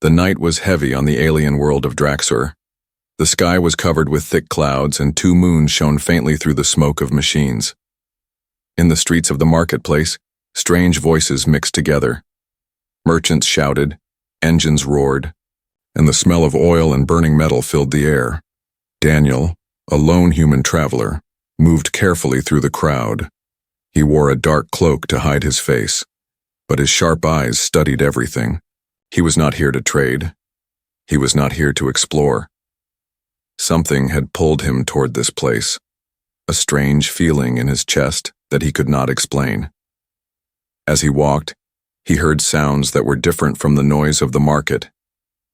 The night was heavy on the alien world of Draxur. The sky was covered with thick clouds, and two moons shone faintly through the smoke of machines. In the streets of the marketplace, strange voices mixed together. Merchants shouted, engines roared, and the smell of oil and burning metal filled the air. Daniel, a lone human traveler, moved carefully through the crowd. He wore a dark cloak to hide his face, but his sharp eyes studied everything. He was not here to trade. He was not here to explore. Something had pulled him toward this place, a strange feeling in his chest that he could not explain. As he walked, he heard sounds that were different from the noise of the market.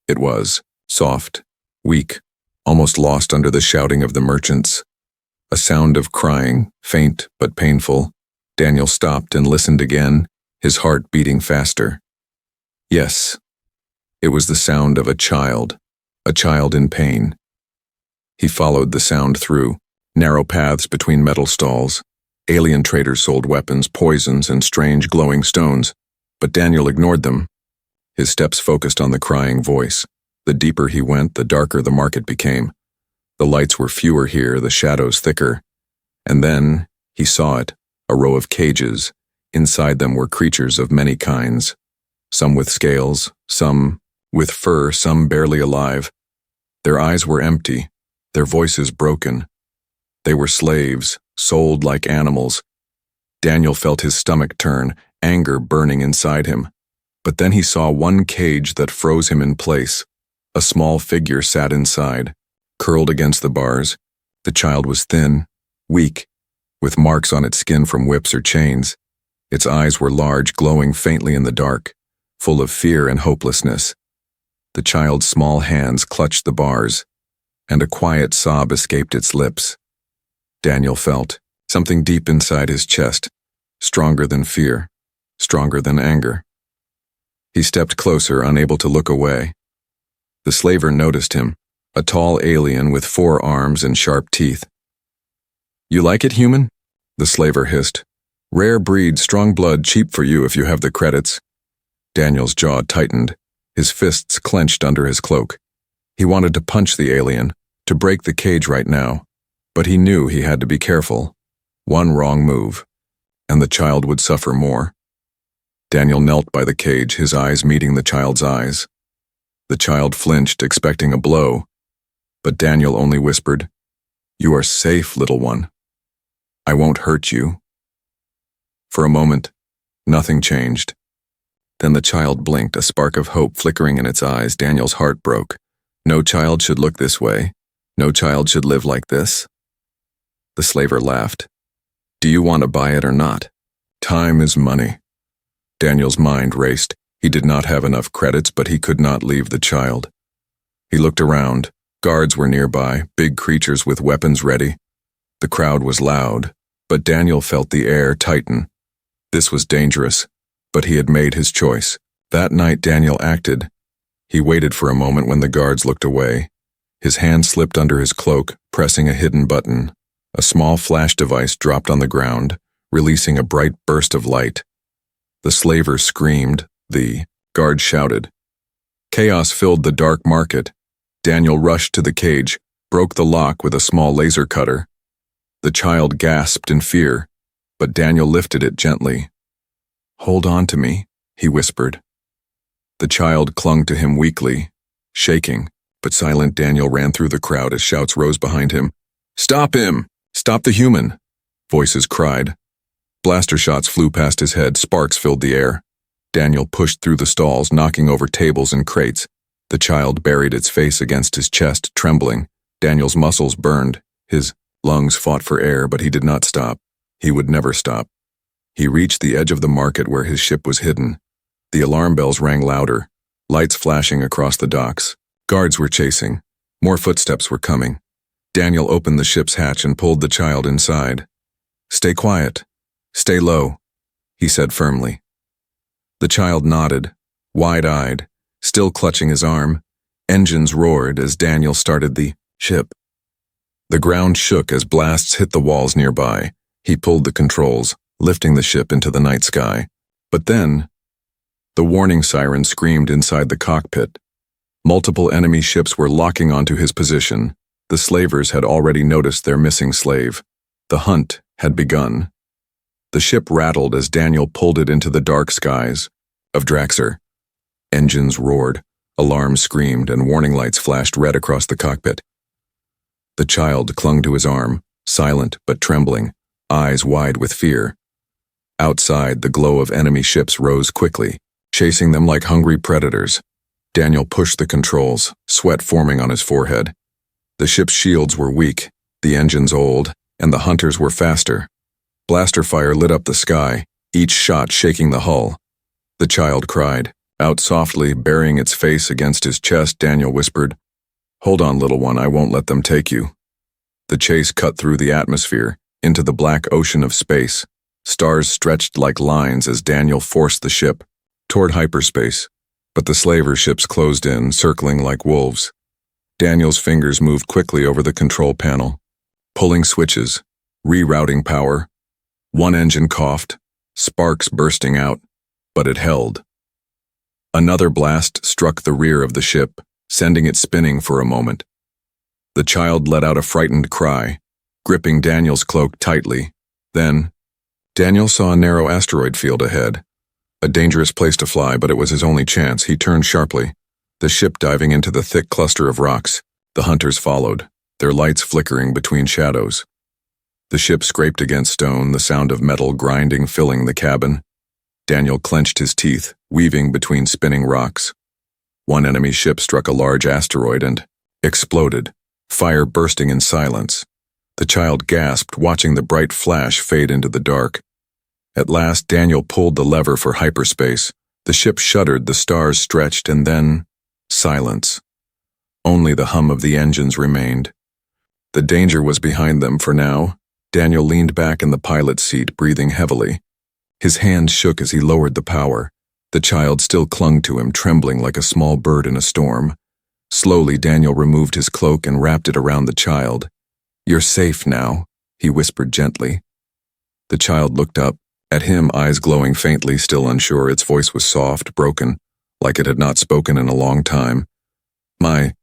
It was soft, weak, almost lost under the shouting of the merchants. A sound of crying, faint but painful. Daniel stopped and listened again, his heart beating faster. Yes, it was the sound of a child in pain. He followed the sound through narrow paths between metal stalls. Alien traders sold weapons, poisons, and strange glowing stones, but Daniel ignored them. His steps focused on the crying voice. The deeper he went, the darker the market became. The lights were fewer here, the shadows thicker. And then he saw it, a row of cages. Inside them were creatures of many kinds. Some with scales, some with fur, some barely alive. Their eyes were empty, their voices broken. They were slaves, sold like animals. Daniel felt his stomach turn, anger burning inside him. But then he saw one cage that froze him in place. A small figure sat inside, curled against the bars. The child was thin, weak, with marks on its skin from whips or chains. Its eyes were large, glowing faintly in the dark, full of fear and hopelessness. The child's small hands clutched the bars, and a quiet sob escaped its lips. Daniel felt something deep inside his chest, stronger than fear, stronger than anger. He stepped closer, unable to look away. The slaver noticed him, a tall alien with 4 arms and sharp teeth. "You like it, human?" the slaver hissed. "Rare breed, strong blood, cheap for you if you have the credits." Daniel's jaw tightened, his fists clenched under his cloak. He wanted to punch the alien, to break the cage right now, but he knew he had to be careful. One wrong move, and the child would suffer more. Daniel knelt by the cage, his eyes meeting the child's eyes. The child flinched, expecting a blow, but Daniel only whispered, "You are safe, little one. I won't hurt you." For a moment, nothing changed. Then the child blinked, a spark of hope flickering in its eyes. Daniel's heart broke. No child should look this way. No child should live like this. The slaver laughed. "Do you want to buy it or not? Time is money." Daniel's mind raced. He did not have enough credits, but he could not leave the child. He looked around. Guards were nearby, big creatures with weapons ready. The crowd was loud, but Daniel felt the air tighten. This was dangerous, but he had made his choice. That night Daniel acted. He waited for a moment when the guards looked away. His hand slipped under his cloak, pressing a hidden button. A small flash device dropped on the ground, releasing a bright burst of light. The slaver screamed. The guard shouted. Chaos filled the dark market. Daniel rushed to the cage, broke the lock with a small laser cutter. The child gasped in fear, but Daniel lifted it gently. "Hold on to me," he whispered. The child clung to him weakly, shaking, but silent. Daniel ran through the crowd as shouts rose behind him. "Stop him! Stop the human!" voices cried. Blaster shots flew past his head, sparks filled the air. Daniel pushed through the stalls, knocking over tables and crates. The child buried its face against his chest, trembling. Daniel's muscles burned. His lungs fought for air, but he did not stop. He would never stop. He reached the edge of the market where his ship was hidden. The alarm bells rang louder, lights flashing across the docks. Guards were chasing. More footsteps were coming. Daniel opened the ship's hatch and pulled the child inside. "Stay quiet. Stay low," he said firmly. The child nodded, wide-eyed, still clutching his arm. Engines roared as Daniel started the ship. The ground shook as blasts hit the walls nearby. He pulled the controls, lifting the ship into the night sky. But then, the warning siren screamed inside the cockpit. Multiple enemy ships were locking onto his position. The slavers had already noticed their missing slave. The hunt had begun. The ship rattled as Daniel pulled it into the dark skies of Draxor. Engines roared, alarms screamed, and warning lights flashed red across the cockpit. The child clung to his arm, silent but trembling, eyes wide with fear. Outside, the glow of enemy ships rose quickly, chasing them like hungry predators. Daniel pushed the controls, sweat forming on his forehead. The ship's shields were weak, the engines old, and the hunters were faster. Blaster fire lit up the sky, each shot shaking the hull. The child cried. Out softly, burying its face against his chest, Daniel whispered, "Hold on, little one, I won't let them take you." The chase cut through the atmosphere, into the black ocean of space. Stars stretched like lines as Daniel forced the ship toward hyperspace, but the slaver ships closed in, circling like wolves. Daniel's fingers moved quickly over the control panel, pulling switches, rerouting power. One engine coughed, sparks bursting out, but it held. Another blast struck the rear of the ship, sending it spinning for a moment. The child let out a frightened cry, gripping Daniel's cloak tightly. Then, Daniel saw a narrow asteroid field ahead. A dangerous place to fly, but it was his only chance. He turned sharply, the ship diving into the thick cluster of rocks. The hunters followed, their lights flickering between shadows. The ship scraped against stone, the sound of metal grinding filling the cabin. Daniel clenched his teeth, weaving between spinning rocks. One enemy ship struck a large asteroid and exploded, fire bursting in silence. The child gasped, watching the bright flash fade into the dark. At last, Daniel pulled the lever for hyperspace. The ship shuddered, the stars stretched, and then silence. Only the hum of the engines remained. The danger was behind them for now. Daniel leaned back in the pilot's seat, breathing heavily. His hands shook as he lowered the power. The child still clung to him, trembling like a small bird in a storm. Slowly, Daniel removed his cloak and wrapped it around the child. "You're safe now," he whispered gently. The child looked up, at him, eyes glowing faintly, still unsure. Its voice was soft, broken, like it had not spoken in a long time. "My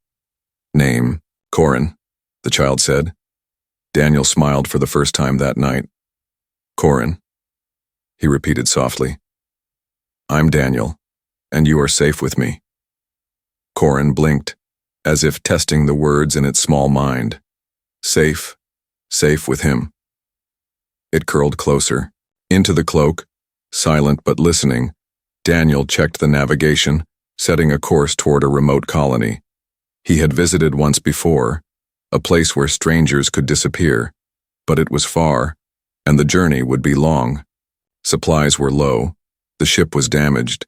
name, Corin," the child said. Daniel smiled for the first time that night. "Corin," he repeated softly. "I'm Daniel, and you are safe with me." Corin blinked, as if testing the words in its small mind. Safe, safe with him. It curled closer, into the cloak, silent but listening. Daniel checked the navigation, setting a course toward a remote colony. He had visited once before, a place where strangers could disappear, but it was far, and the journey would be long. Supplies were low, the ship was damaged.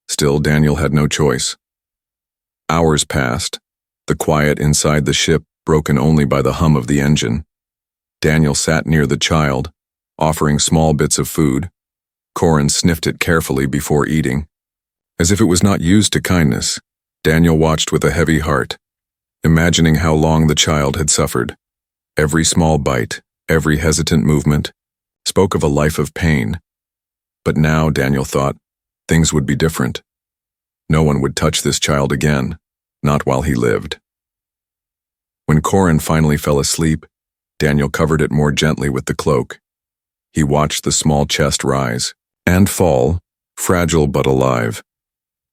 Still, Daniel had no choice. Hours passed, the quiet inside the ship broken only by the hum of the engine. Daniel sat near the child, offering small bits of food. Corin sniffed it carefully before eating. As if it was not used to kindness, Daniel watched with a heavy heart, imagining how long the child had suffered. Every small bite, every hesitant movement, spoke of a life of pain. But now, Daniel thought, things would be different. No one would touch this child again, not while he lived. When Corin finally fell asleep, Daniel covered it more gently with the cloak. He watched the small chest rise and fall, fragile but alive.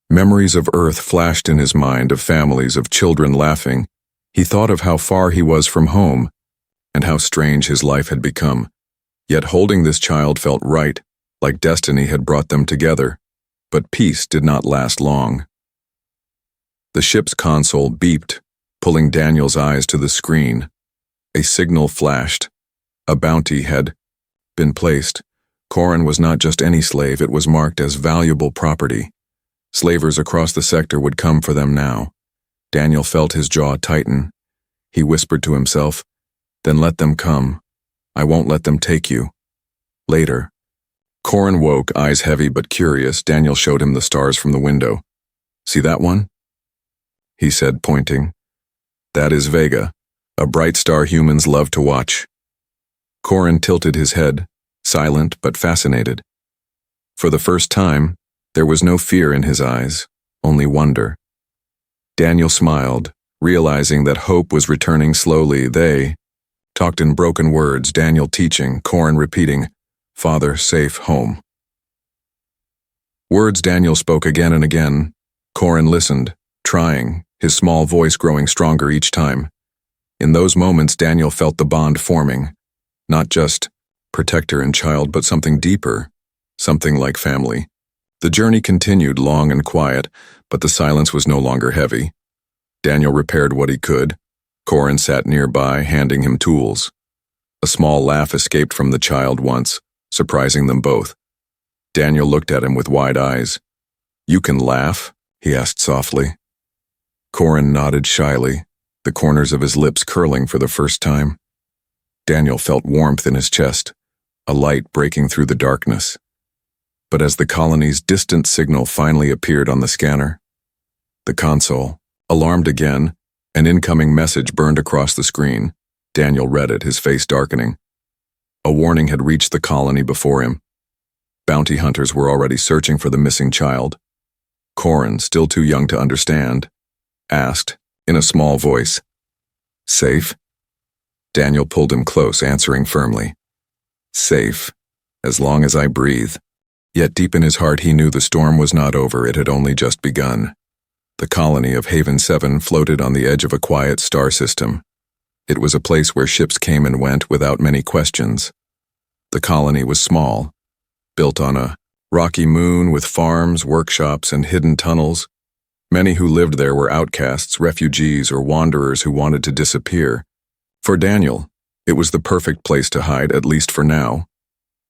Memories of Earth flashed in his mind, of families, of children laughing. He thought of how far he was from home, and how strange his life had become. Yet holding this child felt right, like destiny had brought them together. But peace did not last long. The ship's console beeped, pulling Daniel's eyes to the screen. A signal flashed. A bounty had been placed. Corin was not just any slave, it was marked as valuable property. Slavers across the sector would come for them now. Daniel felt his jaw tighten. He whispered to himself, "Then let them come. I won't let them take you." Later. Corin woke, eyes heavy but curious. Daniel showed him the stars from the window. "See that one?" he said, pointing. "That is Vega, a bright star humans love to watch." Corin tilted his head, silent but fascinated. For the first time, there was no fear in his eyes, only wonder. Daniel smiled, realizing that hope was returning slowly. They talked in broken words, Daniel teaching, Corin repeating, "Father, safe, home." Words Daniel spoke again and again. Corin listened, trying, his small voice growing stronger each time. In those moments, Daniel felt the bond forming, not just protector and child, but something deeper, something like family. The journey continued, long and quiet, but the silence was no longer heavy. Daniel repaired what he could. Corin sat nearby, handing him tools. A small laugh escaped from the child once, surprising them both. Daniel looked at him with wide eyes. "You can laugh?" he asked softly. Corin nodded shyly, the corners of his lips curling for the first time. Daniel felt warmth in his chest, a light breaking through the darkness. But as the colony's distant signal finally appeared on the scanner, the console, alarmed again, an incoming message burned across the screen. Daniel read it, his face darkening. A warning had reached the colony before him. Bounty hunters were already searching for the missing child. Corin, still too young to understand, asked, in a small voice, "Safe?" Daniel pulled him close, answering firmly, "Safe, as long as I breathe." Yet deep in his heart he knew the storm was not over, it had only just begun. The colony of Haven 7 floated on the edge of a quiet star system. It was a place where ships came and went without many questions. The colony was small, built on a rocky moon with farms, workshops, and hidden tunnels. Many who lived there were outcasts, refugees, or wanderers who wanted to disappear. For Daniel, it was the perfect place to hide, at least for now.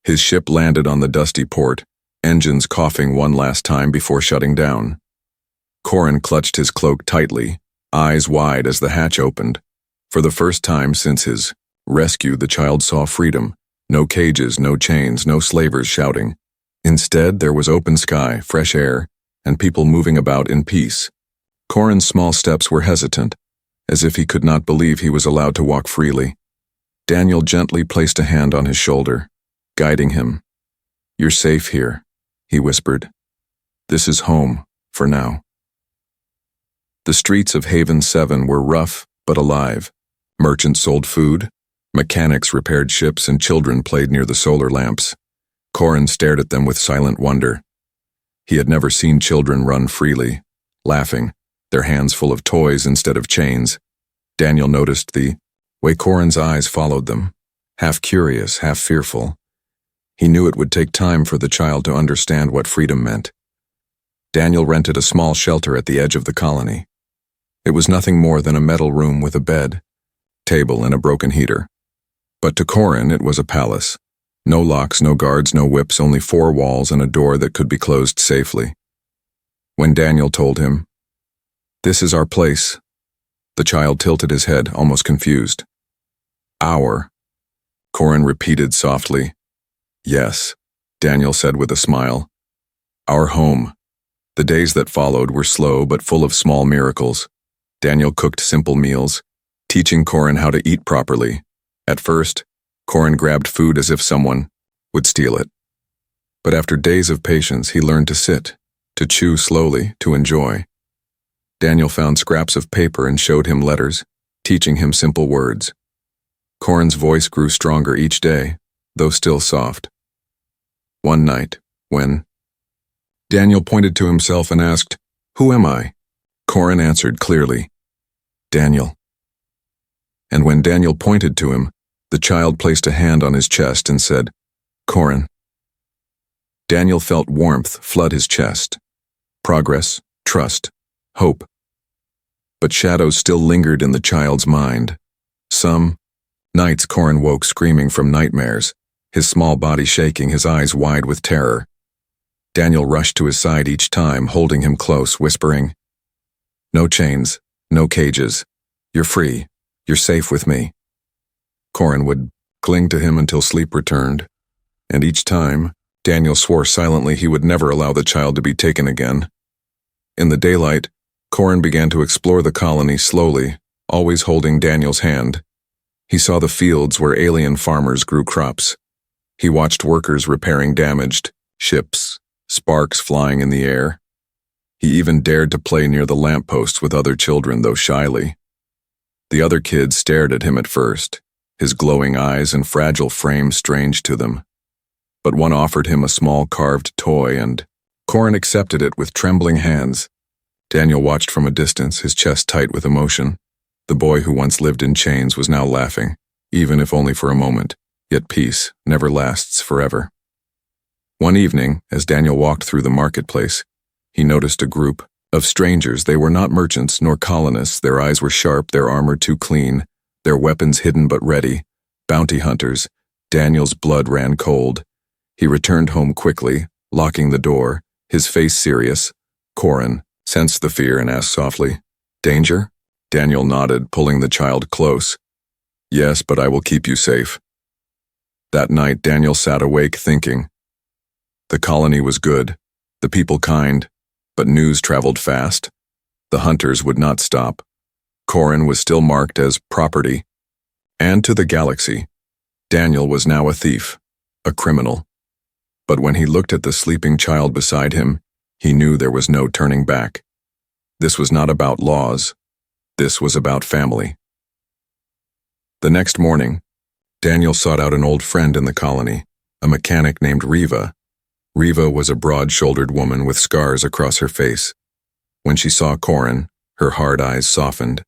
His ship landed on the dusty port, engines coughing one last time before shutting down. Corin clutched his cloak tightly, eyes wide as the hatch opened. For the first time since his rescue, the child saw freedom. No cages, no chains, no slavers shouting. Instead, there was open sky, fresh air, and people moving about in peace. Corin's small steps were hesitant, as if he could not believe he was allowed to walk freely. Daniel gently placed a hand on his shoulder, guiding him. "You're safe here," he whispered. "This is home, for now." The streets of Haven 7 were rough but alive. Merchants sold food, mechanics repaired ships, and children played near the solar lamps. Corin stared at them with silent wonder. He had never seen children run freely, laughing, their hands full of toys instead of chains. Daniel noticed the way Corin's eyes followed them, half curious, half fearful. He knew it would take time for the child to understand what freedom meant. Daniel rented a small shelter at the edge of the colony. It was nothing more than a metal room with a bed, table, and a broken heater. But to Corin, it was a palace. No locks, no guards, no whips, only 4 walls and a door that could be closed safely. When Daniel told him, "This is our place," the child tilted his head, almost confused. "Our," Corin repeated softly. "Yes," Daniel said with a smile. "Our home." The days that followed were slow but full of small miracles. Daniel cooked simple meals, teaching Corin how to eat properly. At first, Corin grabbed food as if someone would steal it. But after days of patience, he learned to sit, to chew slowly, to enjoy. Daniel found scraps of paper and showed him letters, teaching him simple words. Corin's voice grew stronger each day, though still soft. One night, when Daniel pointed to himself and asked, "Who am I?" Corin answered clearly, "Daniel." And when Daniel pointed to him, the child placed a hand on his chest and said, "Corin." Daniel felt warmth flood his chest. Progress, trust, hope. But shadows still lingered in the child's mind. Some nights Corin woke screaming from nightmares, his small body shaking, his eyes wide with terror. Daniel rushed to his side each time, holding him close, whispering, "No chains, no cages. You're free. You're safe with me." Corin would cling to him until sleep returned, and each time, Daniel swore silently he would never allow the child to be taken again. In the daylight, Corin began to explore the colony slowly, always holding Daniel's hand. He saw the fields where alien farmers grew crops. He watched workers repairing damaged ships, sparks flying in the air. He even dared to play near the lampposts with other children, though shyly. The other kids stared at him at first, his glowing eyes and fragile frame strange to them. But one offered him a small carved toy, and Corin accepted it with trembling hands. Daniel watched from a distance, his chest tight with emotion. The boy who once lived in chains was now laughing, even if only for a moment, yet peace never lasts forever. One evening, as Daniel walked through the marketplace, he noticed a group of strangers. They were not merchants nor colonists. Their eyes were sharp, their armor too clean, their weapons hidden but ready. Bounty hunters. Daniel's blood ran cold. He returned home quickly, locking the door, his face serious. Corin sensed the fear and asked softly, "Danger?" Daniel nodded, pulling the child close. "Yes, but I will keep you safe." That night, Daniel sat awake thinking. The colony was good, the people kind, but news traveled fast. The hunters would not stop. Corin was still marked as property. And to the galaxy, Daniel was now a thief, a criminal. But when he looked at the sleeping child beside him, he knew there was no turning back. This was not about laws. This was about family. The next morning, Daniel sought out an old friend in the colony, a mechanic named Riva. Riva was a broad-shouldered woman with scars across her face. When she saw Corin, her hard eyes softened.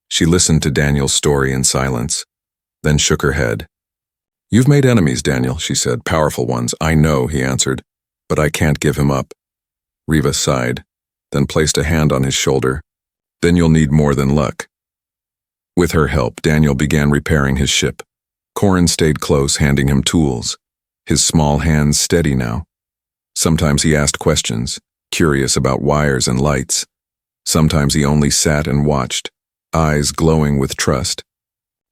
She listened to Daniel's story in silence, then shook her head. "You've made enemies, Daniel," she said. "Powerful ones." "I know," he answered, "but I can't give him up." Riva sighed, then placed a hand on his shoulder. "Then you'll need more than luck." With her help, Daniel began repairing his ship. Corin stayed close, handing him tools, his small hands steady now. Sometimes he asked questions, curious about wires and lights. Sometimes he only sat and watched, eyes glowing with trust.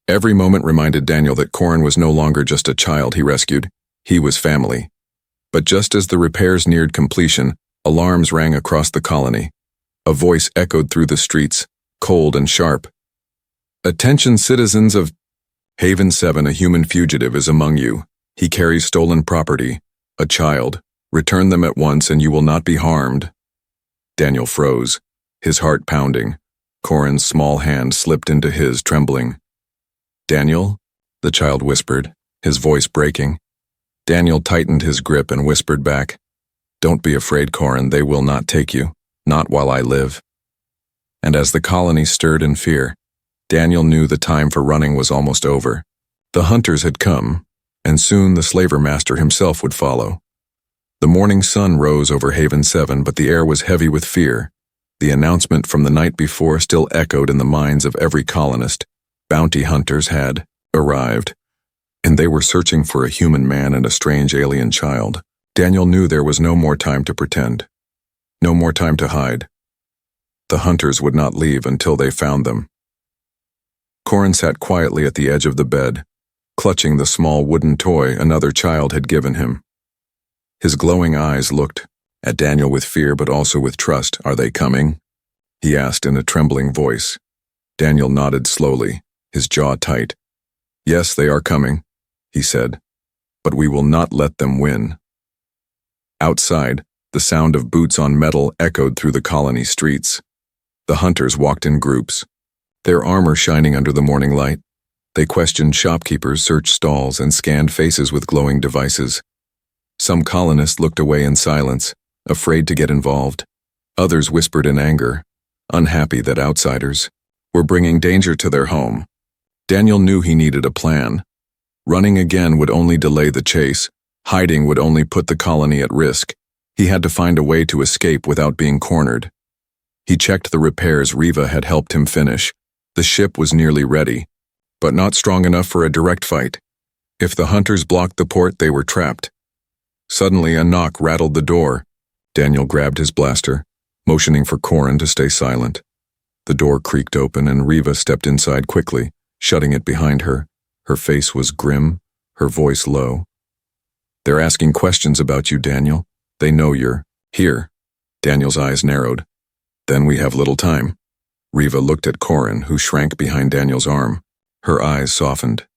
Every moment reminded Daniel that Corin was no longer just a child he rescued. He was family. But just as the repairs neared completion, alarms rang across the colony. A voice echoed through the streets, cold and sharp. "Attention, citizens of Haven 7, a human fugitive is among you. He carries stolen property, a child. Return them at once and you will not be harmed." Daniel froze, his heart pounding. Corin's small hand slipped into his, trembling. "Daniel?" the child whispered, his voice breaking. Daniel tightened his grip and whispered back, "Don't be afraid, Corin, they will not take you, not while I live." And as the colony stirred in fear, Daniel knew the time for running was almost over. The hunters had come, and soon the slaver master himself would follow. The morning sun rose over Haven 7, but the air was heavy with fear. The announcement from the night before still echoed in the minds of every colonist. Bounty hunters had arrived, and they were searching for a human man and a strange alien child. Daniel knew there was no more time to pretend, no more time to hide. The hunters would not leave until they found them. Corin sat quietly at the edge of the bed, clutching the small wooden toy another child had given him. His glowing eyes looked at Daniel with fear but also with trust. "Are they coming?" he asked in a trembling voice. Daniel nodded slowly, his jaw tight. "Yes, they are coming," he said, "but we will not let them win." Outside, the sound of boots on metal echoed through the colony streets. The hunters walked in groups, their armor shining under the morning light. They questioned shopkeepers, searched stalls, and scanned faces with glowing devices. Some colonists looked away in silence, afraid to get involved. Others whispered in anger, unhappy that outsiders were bringing danger to their home. Daniel knew he needed a plan. Running again would only delay the chase. Hiding would only put the colony at risk. He had to find a way to escape without being cornered. He checked the repairs Riva had helped him finish. The ship was nearly ready, but not strong enough for a direct fight. If the hunters blocked the port, they were trapped. Suddenly, a knock rattled the door. Daniel grabbed his blaster, motioning for Corin to stay silent. The door creaked open and Riva stepped inside quickly, shutting it behind her. Her face was grim, her voice low. "They're asking questions about you, Daniel. They know you're here." Daniel's eyes narrowed. "Then we have little time." Riva looked at Corin, who shrank behind Daniel's arm. Her eyes softened.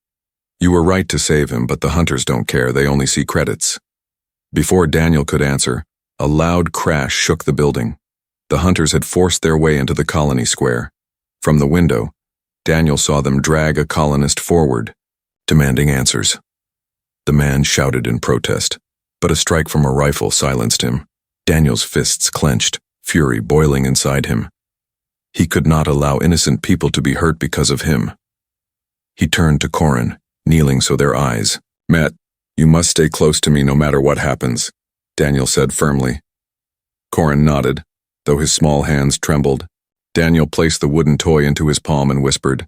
"You were right to save him, but the hunters don't care. They only see credits." Before Daniel could answer, a loud crash shook the building. The hunters had forced their way into the colony square. From the window, Daniel saw them drag a colonist forward, demanding answers. The man shouted in protest, but a strike from a rifle silenced him. Daniel's fists clenched, fury boiling inside him. He could not allow innocent people to be hurt because of him. He turned to Corin, kneeling so their eyes met. "You must stay close to me no matter what happens," Daniel said firmly. Corin nodded, though his small hands trembled. Daniel placed the wooden toy into his palm and whispered,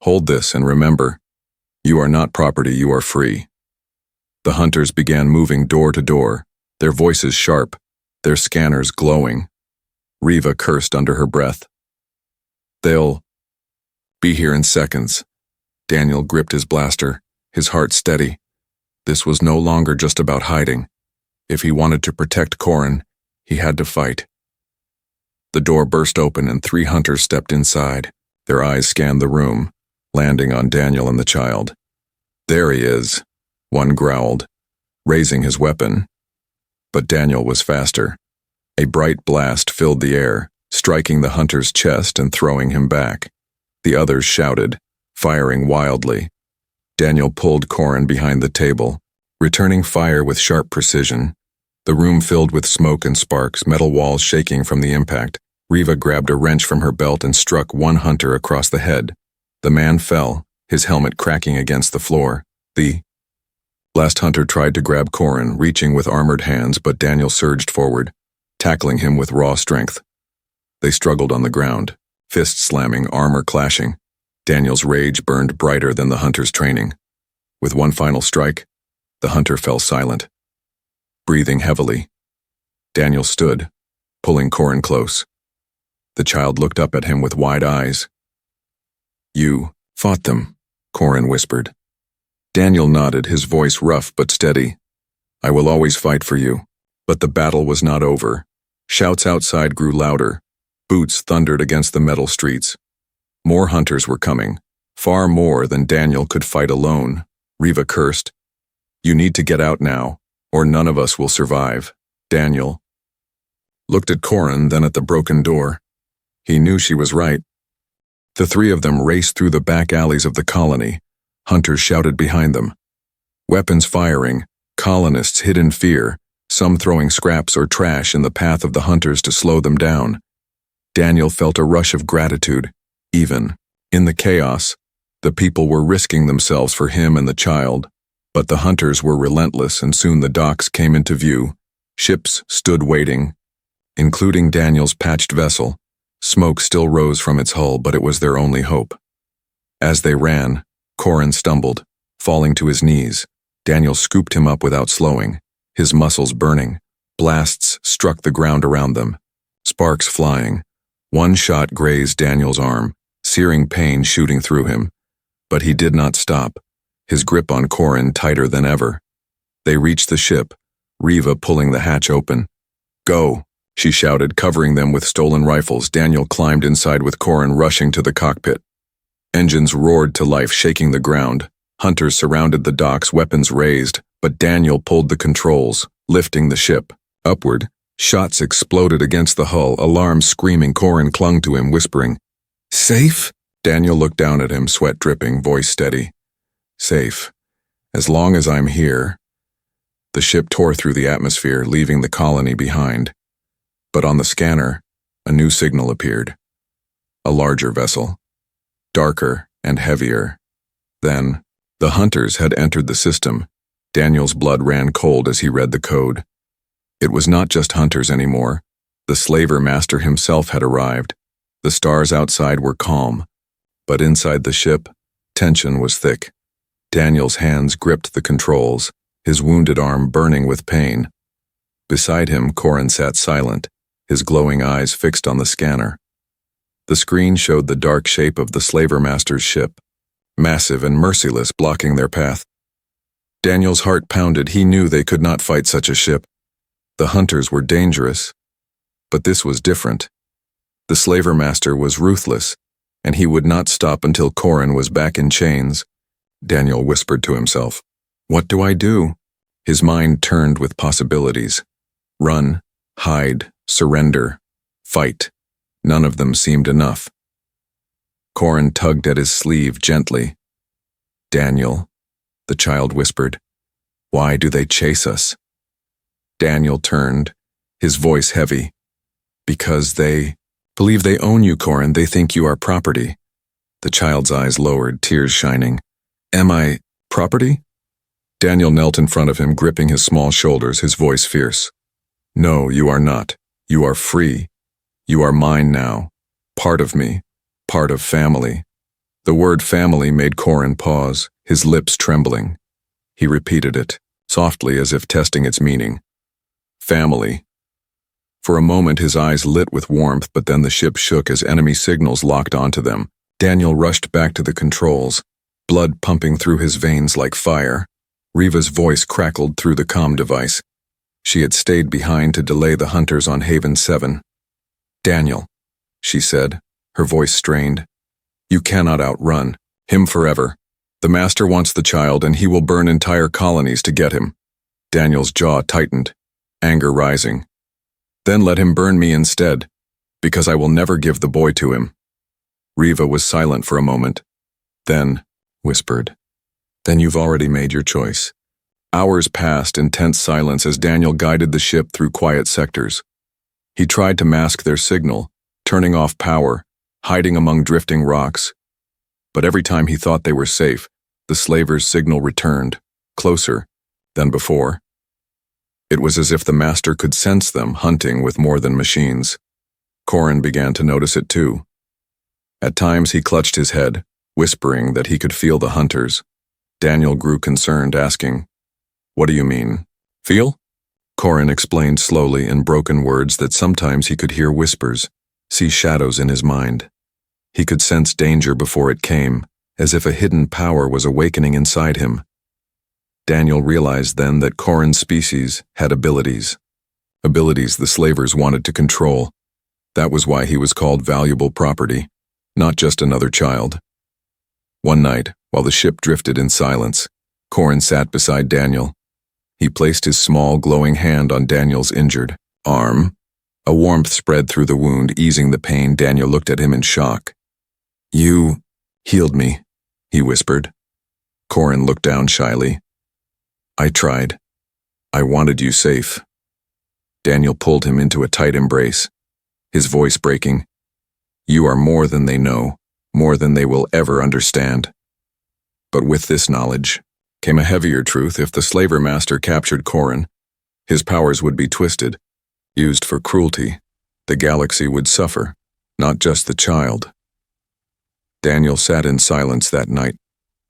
"Hold this and remember, you are not property, you are free." The hunters began moving door to door, their voices sharp, their scanners glowing. Riva cursed under her breath. "They'll be here in seconds." Daniel gripped his blaster, his heart steady. This was no longer just about hiding. If he wanted to protect Corin, he had to fight. The door burst open and 3 hunters stepped inside. Their eyes scanned the room, landing on Daniel and the child. "There he is," one growled, raising his weapon. But Daniel was faster. A bright blast filled the air, striking the hunter's chest and throwing him back. The others shouted, firing wildly. Daniel pulled Corin behind the table, returning fire with sharp precision. The room filled with smoke and sparks, metal walls shaking from the impact. Riva grabbed a wrench from her belt and struck one hunter across the head. The man fell, his helmet cracking against the floor. The last hunter tried to grab Corin, reaching with armored hands, but Daniel surged forward, tackling him with raw strength. They struggled on the ground, fists slamming, armor clashing. Daniel's rage burned brighter than the hunter's training. With one final strike, the hunter fell silent. Breathing heavily, Daniel stood, pulling Corin close. The child looked up at him with wide eyes. "You fought them," Corin whispered. Daniel nodded, his voice rough but steady. "I will always fight for you." But the battle was not over. Shouts outside grew louder. Boots thundered against the metal streets. More hunters were coming, far more than Daniel could fight alone. Riva cursed. "You need to get out now, or none of us will survive." Daniel looked at Corin, then at the broken door. He knew she was right. The 3 of them raced through the back alleys of the colony. Hunters shouted behind them. Weapons firing, colonists hid in fear, some throwing scraps or trash in the path of the hunters to slow them down. Daniel felt a rush of gratitude. Even in the chaos, the people were risking themselves for him and the child. But the hunters were relentless, and soon the docks came into view. Ships stood waiting, including Daniel's patched vessel. Smoke still rose from its hull, but it was their only hope. As they ran, Corin stumbled, falling to his knees. Daniel scooped him up without slowing, his muscles burning. Blasts struck the ground around them, sparks flying. One shot grazed Daniel's arm, searing pain shooting through him. But he did not stop, his grip on Corin tighter than ever. They reached the ship, Riva pulling the hatch open. "Go," she shouted, covering them with stolen rifles. Daniel climbed inside with Corin rushing to the cockpit. Engines roared to life, shaking the ground. Hunters surrounded the docks, weapons raised, but Daniel pulled the controls, lifting the ship. Upward, shots exploded against the hull, alarms screaming. Corin clung to him, whispering, "Safe?" Daniel looked down at him, sweat dripping, voice steady. "Safe. As long as I'm here." The ship tore through the atmosphere, leaving the colony behind. But on the scanner, a new signal appeared. A larger vessel, darker and heavier. Then, the hunters had entered the system. Daniel's blood ran cold as he read the code. It was not just hunters anymore. The slaver master himself had arrived. The stars outside were calm, but inside the ship, tension was thick. Daniel's hands gripped the controls, his wounded arm burning with pain. Beside him, Corin sat silent, his glowing eyes fixed on the scanner. The screen showed the dark shape of the slaver master's ship, massive and merciless, blocking their path. Daniel's heart pounded. He knew they could not fight such a ship. The hunters were dangerous, but this was different. The slaver master was ruthless, and he would not stop until Corin was back in chains. Daniel whispered to himself, "What do I do?" His mind turned with possibilities. Run, hide, surrender. Fight. None of them seemed enough. Corin tugged at his sleeve gently. Daniel, the child whispered, why do they chase us? Daniel turned, his voice heavy. Because they believe they own you, Corin. They think you are property. The child's eyes lowered, tears shining. Am I property? Daniel knelt in front of him, gripping his small shoulders, his voice fierce. No, you are not. You are free. You are mine now. Part of me. Part of family. The word family made Corin pause, his lips trembling. He repeated it, softly as if testing its meaning. Family. For a moment his eyes lit with warmth, but then the ship shook as enemy signals locked onto them. Daniel rushed back to the controls, blood pumping through his veins like fire. Riva's voice crackled through the comm device. She had stayed behind to delay the hunters on Haven 7. Daniel, she said, her voice strained. You cannot outrun him forever. The Master wants the child, and he will burn entire colonies to get him. Daniel's jaw tightened, anger rising. Then let him burn me instead, because I will never give the boy to him. Riva was silent for a moment. Then, whispered, then you've already made your choice. Hours passed in tense silence as Daniel guided the ship through quiet sectors. He tried to mask their signal, turning off power, hiding among drifting rocks. But every time he thought they were safe, the slavers' signal returned, closer than before. It was as if the Master could sense them hunting with more than machines. Corin began to notice it too. At times he clutched his head, whispering that he could feel the hunters. Daniel grew concerned, asking, What do you mean? Feel? Corin explained slowly in broken words that sometimes he could hear whispers, see shadows in his mind. He could sense danger before it came, as if a hidden power was awakening inside him. Daniel realized then that Corin's species had abilities. Abilities the slavers wanted to control. That was why he was called valuable property, not just another child. One night, while the ship drifted in silence, Corin sat beside Daniel. He placed his small, glowing hand on Daniel's injured arm. A warmth spread through the wound, easing the pain. Daniel looked at him in shock. You healed me, he whispered. Corin looked down shyly. I tried. I wanted you safe. Daniel pulled him into a tight embrace, his voice breaking. You are more than they know, more than they will ever understand. But with this knowledge came a heavier truth. If the slaver master captured Corin, his powers would be twisted, used for cruelty. The galaxy would suffer, not just the child. Daniel sat in silence that night,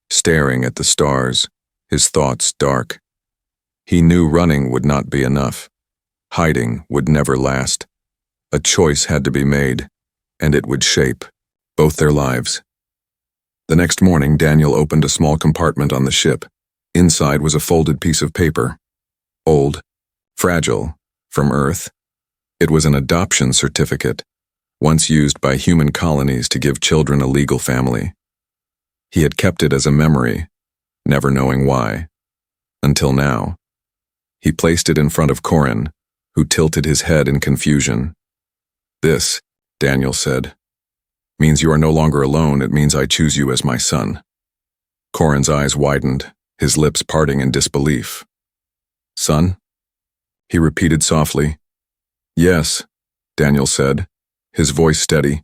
staring at the stars, his thoughts dark. He knew running would not be enough. Hiding would never last. A choice had to be made, and it would shape both their lives. The next morning, Daniel opened a small compartment on the ship. Inside was a folded piece of paper. Old, fragile, from Earth. It was an adoption certificate, once used by human colonies to give children a legal family. He had kept it as a memory, never knowing why. Until now. He placed it in front of Corin, who tilted his head in confusion. This, Daniel said, means you are no longer alone. It means I choose you as my son. Corin's eyes widened, his lips parting in disbelief. Son? He repeated softly. Yes, Daniel said, his voice steady.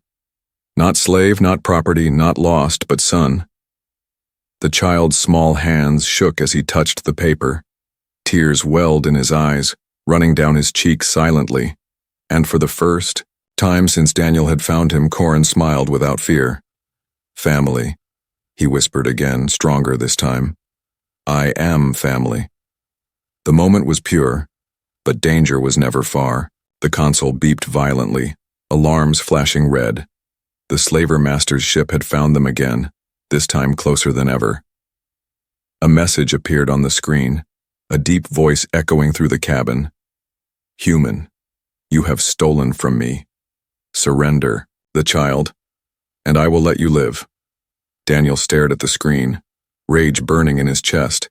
Not slave, not property, not lost, but son. The child's small hands shook as he touched the paper. Tears welled in his eyes, running down his cheeks silently. And for the first time since Daniel had found him, Corin smiled without fear. Family, he whispered again, stronger this time. I am family. The moment was pure, but danger was never far. The console beeped violently, alarms flashing red. The slaver master's ship had found them again, this time closer than ever. A message appeared on the screen, a deep voice echoing through the cabin. Human, you have stolen from me. Surrender, the child, and I will let you live. Daniel stared at the screen, rage burning in his chest.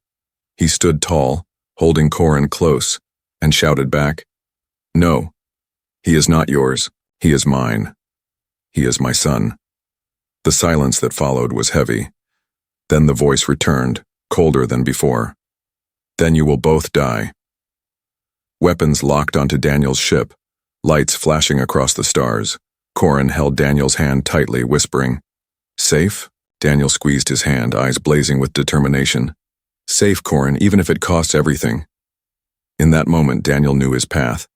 He stood tall, holding Corin close, and shouted back, No, he is not yours. He is mine. He is my son. The silence that followed was heavy. Then the voice returned, colder than before. Then you will both die. Weapons locked onto Daniel's ship, lights flashing across the stars. Corin held Daniel's hand tightly, whispering, "Safe?" Daniel squeezed his hand, eyes blazing with determination. "Safe, Corin, even if it costs everything." In that moment, Daniel knew his path.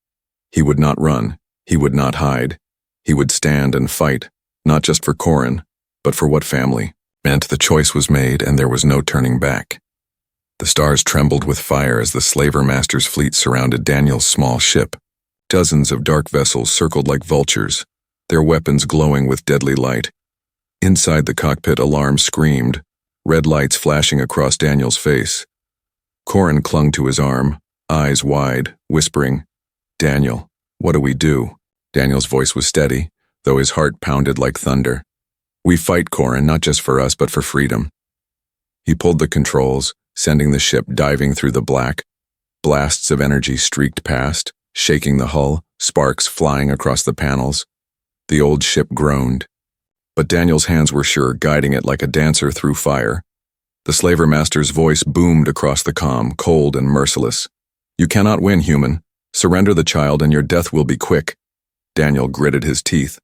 He would not run. He would not hide. He would stand and fight, not just for Corin, but for what family meant. The choice was made, and there was no turning back. The stars trembled with fire as the slaver master's fleet surrounded Daniel's small ship. Dozens of dark vessels circled like vultures, their weapons glowing with deadly light. Inside the cockpit, alarms screamed, red lights flashing across Daniel's face. Corin clung to his arm, eyes wide, whispering, "Daniel, what do we do?" Daniel's voice was steady, though his heart pounded like thunder. "We fight, Corin, not just for us, but for freedom." He pulled the controls, sending the ship diving through the black. Blasts of energy streaked past, shaking the hull, sparks flying across the panels. The old ship groaned. But Daniel's hands were sure, guiding it like a dancer through fire. The slaver master's voice boomed across the comm, cold and merciless. "You cannot win, human. Surrender the child and your death will be quick." Daniel gritted his teeth,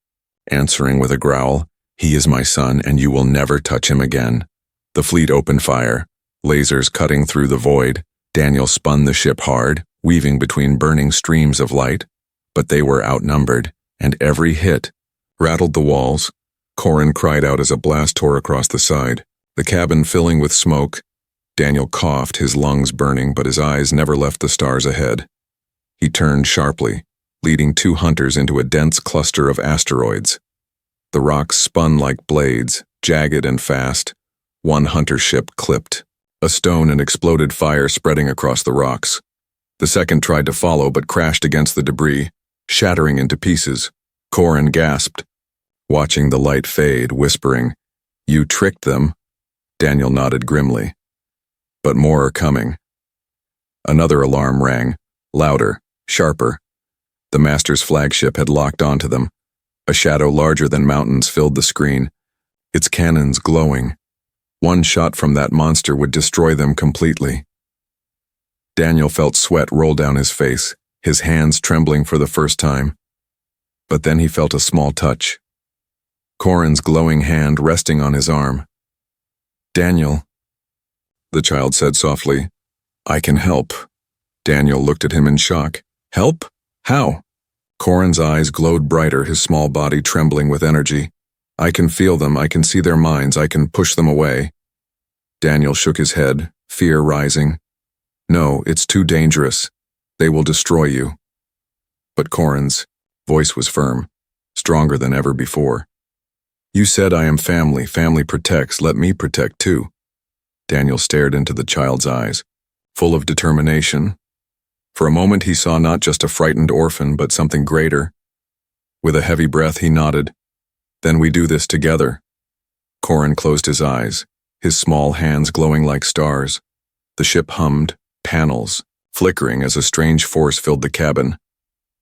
answering with a growl, "He is my son, and you will never touch him again." The fleet opened fire, lasers cutting through the void. Daniel spun the ship hard, weaving between burning streams of light. But they were outnumbered, and every hit rattled the walls. Corin cried out as a blast tore across the side, the cabin filling with smoke. Daniel coughed, his lungs burning, but his eyes never left the stars ahead. He turned sharply, leading two hunters into a dense cluster of asteroids. The rocks spun like blades, jagged and fast. One hunter ship clipped, a stone and exploded fire spreading across the rocks. The second tried to follow but crashed against the debris, shattering into pieces. Corin gasped, watching the light fade, whispering, "You tricked them." Daniel nodded grimly. "But more are coming." Another alarm rang, louder, sharper. The Master's flagship had locked onto them. A shadow larger than mountains filled the screen, its cannons glowing. One shot from that monster would destroy them completely. Daniel felt sweat roll down his face, his hands trembling for the first time. But then he felt a small touch. Corin's glowing hand resting on his arm. "Daniel," the child said softly, "I can help." Daniel looked at him in shock. "Help? How?" Corin's eyes glowed brighter, his small body trembling with energy. "I can feel them, I can see their minds, I can push them away." Daniel shook his head, fear rising. "No, it's too dangerous. They will destroy you." But Corin's voice was firm, stronger than ever before. "You said I am family, family protects, let me protect too." Daniel stared into the child's eyes, full of determination. For a moment he saw not just a frightened orphan, but something greater. With a heavy breath he nodded. "Then we do this together." Corin closed his eyes, his small hands glowing like stars. The ship hummed, panels flickering as a strange force filled the cabin.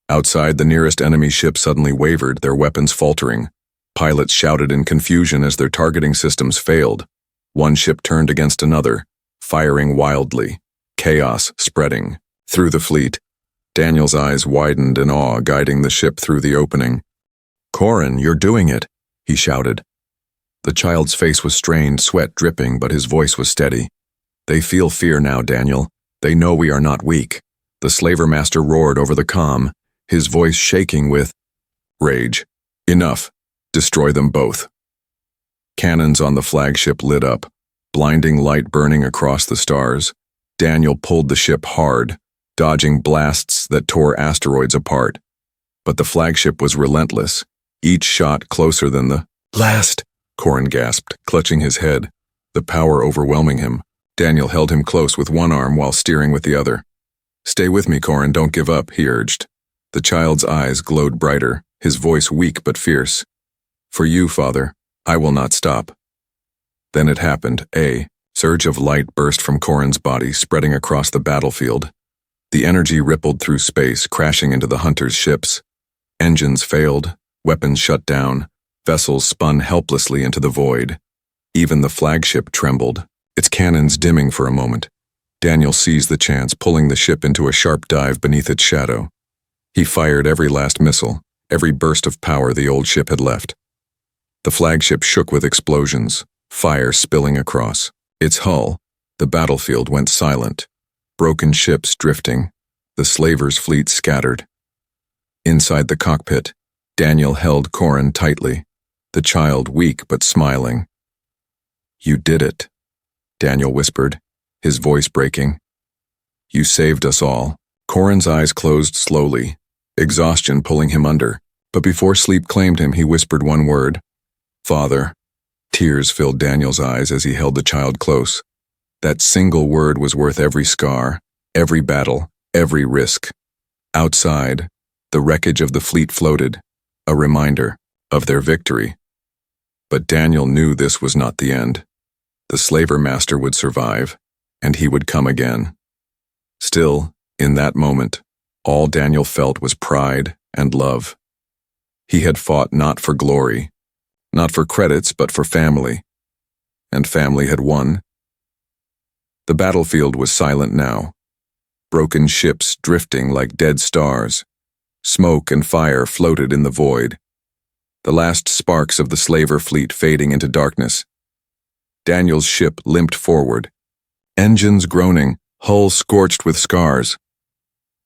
Outside, the nearest enemy ship suddenly wavered, their weapons faltering. Pilots shouted in confusion as their targeting systems failed. One ship turned against another, firing wildly, chaos spreading through the fleet. Daniel's eyes widened in awe, guiding the ship through the opening. "Corin, you're doing it," he shouted. The child's face was strained, sweat dripping, but his voice was steady. "They feel fear now, Daniel. They know we are not weak." The slaver master roared over the comm, his voice shaking with rage. "Enough. Destroy them both." Cannons on the flagship lit up, blinding light burning across the stars. Daniel pulled the ship hard, dodging blasts that tore asteroids apart. But the flagship was relentless, each shot closer than the last. Corin gasped, clutching his head, the power overwhelming him. Daniel held him close with one arm while steering with the other. "Stay with me, Corin, don't give up," he urged. The child's eyes glowed brighter, his voice weak but fierce. "For you, Father, I will not stop." Then it happened. A surge of light burst from Corin's body, spreading across the battlefield. The energy rippled through space, crashing into the hunters' ships. Engines failed, Weapons shut down, vessels spun helplessly into the void. Even the flagship trembled, its cannons dimming for a moment. Daniel seized the chance, pulling the ship into a sharp dive beneath its shadow. He fired every last missile, every burst of power the old ship had left. The flagship shook with explosions, fire spilling across. Its hull, the battlefield, went silent. Broken ships drifting, the slavers' fleet scattered. Inside the cockpit, Daniel held Corin tightly, the child weak but smiling. "You did it," Daniel whispered, his voice breaking. "You saved us all." Corin's eyes closed slowly, exhaustion pulling him under, but before sleep claimed him, he whispered one word: "Father." Tears filled Daniel's eyes as he held the child close. That single word was worth every scar, every battle, every risk. Outside, the wreckage of the fleet floated, a reminder of their victory. But Daniel knew this was not the end. The slaver master would survive, and he would come again. Still, in that moment, all Daniel felt was pride and love. He had fought not for glory, not for credits, but for family. And family had won. The battlefield was silent now. Broken ships drifting like dead stars. Smoke and fire floated in the void. The last sparks of the slaver fleet fading into darkness. Daniel's ship limped forward, engines groaning, hull scorched with scars.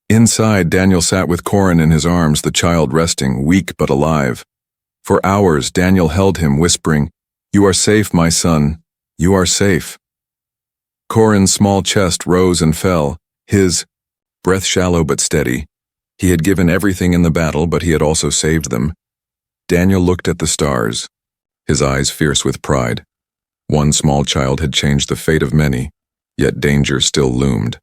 Inside, Daniel sat with Corin in his arms, the child resting, weak but alive. For hours, Daniel held him, whispering, "You are safe, my son. You are safe." Corin's small chest rose and fell, his breath shallow but steady. He had given everything in the battle, but he had also saved them. Daniel looked at the stars, his eyes fierce with pride. One small child had changed the fate of many, yet danger still loomed.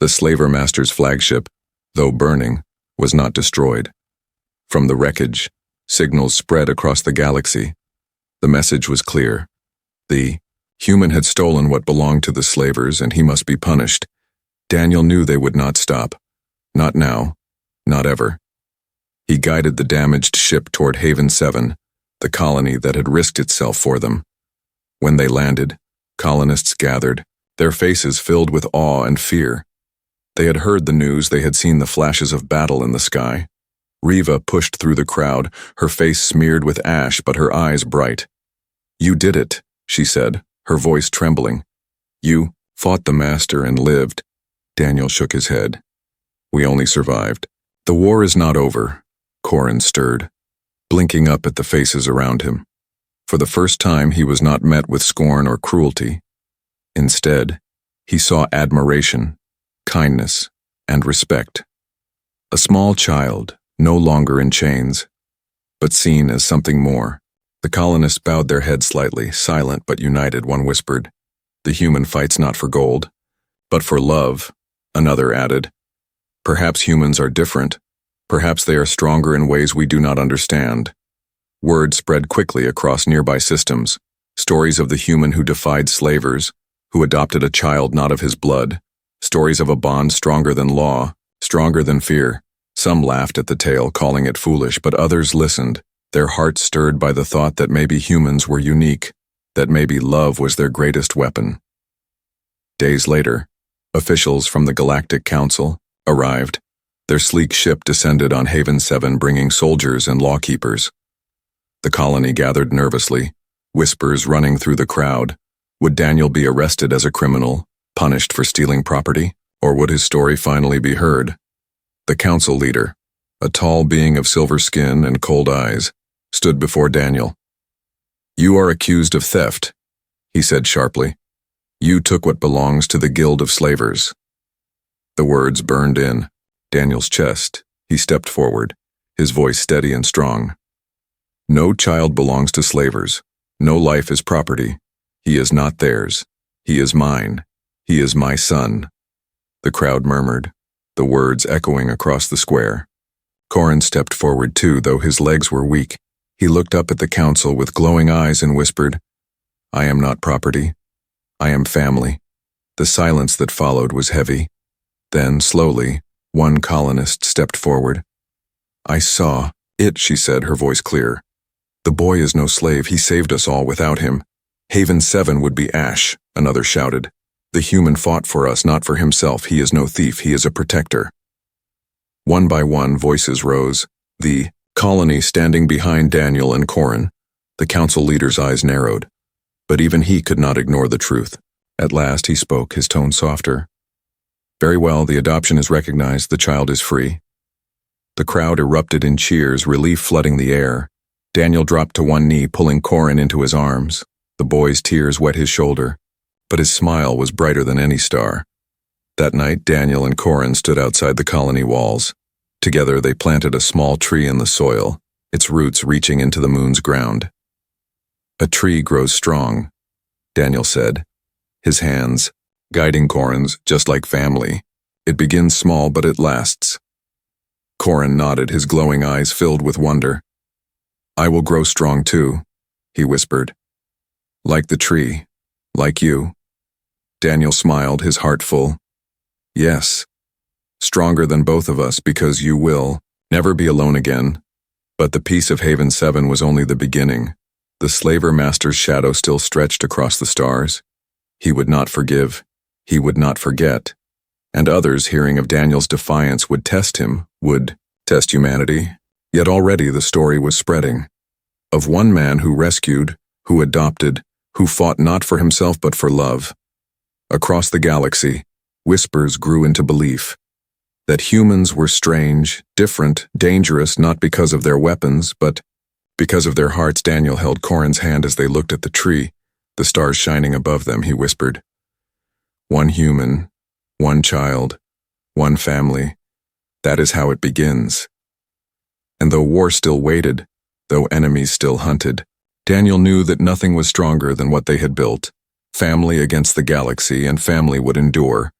The slaver master's flagship, though burning, was not destroyed. From the wreckage, signals spread across the galaxy. The message was clear. The human had stolen what belonged to the slavers, and he must be punished. Daniel knew they would not stop. Not now. Not ever. He guided the damaged ship toward Haven 7, the colony that had risked itself for them. When they landed, colonists gathered, their faces filled with awe and fear. They had heard the news, they had seen the flashes of battle in the sky. Riva pushed through the crowd, her face smeared with ash but her eyes bright. "You did it," she said, her voice trembling. "You fought the master and lived." Daniel shook his head. "We only survived." "The war is not over," Corin stirred, blinking up at the faces around him. For the first time, he was not met with scorn or cruelty. Instead, he saw admiration, kindness, and respect. A small child, no longer in chains, but seen as something more. The colonists bowed their heads slightly, silent but united. One whispered, "The human fights not for gold, but for love," another added. "Perhaps humans are different. Perhaps they are stronger in ways we do not understand." Word spread quickly across nearby systems, stories of the human who defied slavers, who adopted a child not of his blood, stories of a bond stronger than law, stronger than fear. Some laughed at the tale, calling it foolish, but others listened, their hearts stirred by the thought that maybe humans were unique, that maybe love was their greatest weapon. Days later, officials from the Galactic Council arrived. Their sleek ship descended on Haven 7, bringing soldiers and lawkeepers. The colony gathered nervously, whispers running through the crowd. Would Daniel be arrested as a criminal, punished for stealing property, or would his story finally be heard? The council leader, a tall being of silver skin and cold eyes, stood before Daniel. "You are accused of theft," he said sharply. "You took what belongs to the Guild of Slavers." The words burned in Daniel's chest. He stepped forward, his voice steady and strong. "No child belongs to slavers. No life is property. He is not theirs. He is mine. He is my son." The crowd murmured, the words echoing across the square. Corin stepped forward too, though his legs were weak. He looked up at the council with glowing eyes and whispered, "I am not property. I am family." The silence that followed was heavy. Then, slowly, one colonist stepped forward. "I saw," She said, her voice clear. The boy is no slave, he saved us all without him. Haven 7 would be ash, another shouted. The human fought for us, not for himself. He is no thief, he is a protector. One by one, voices rose. The colony standing behind Daniel and Corin. The council leader's eyes narrowed. But even he could not ignore the truth. At last he spoke, his tone softer. Very well, the adoption is recognized, the child is free. The crowd erupted in cheers, relief flooding the air. Daniel dropped to one knee, pulling Corin into his arms. The boy's tears wet his shoulder, but his smile was brighter than any star. That night, Daniel and Corin stood outside the colony walls. Together they planted a small tree in the soil, its roots reaching into the moon's ground. A tree grows strong, Daniel said, his hands guiding Corin's, just like family. It begins small, but it lasts. Corin nodded, his glowing eyes filled with wonder. I will grow strong too, he whispered. Like the tree, like you. Daniel smiled, his heart full. Yes, stronger than both of us, because you will never be alone again. But the peace of Haven 7 was only the beginning. The slaver master's shadow still stretched across the stars. He would not forgive. He would not forget. And others, hearing of Daniel's defiance, would test him, would test humanity. Yet already the story was spreading. Of one man who rescued, who adopted, who fought not for himself but for love. Across the galaxy, whispers grew into belief. That humans were strange, different, dangerous, not because of their weapons, but because of their hearts. Daniel held Corin's hand as they looked at the tree, the stars shining above them. He whispered, one human, one child, one family. That is how it begins. And though war still waited, though enemies still hunted, Daniel knew that nothing was stronger than what they had built. Family against the galaxy, and family would endure.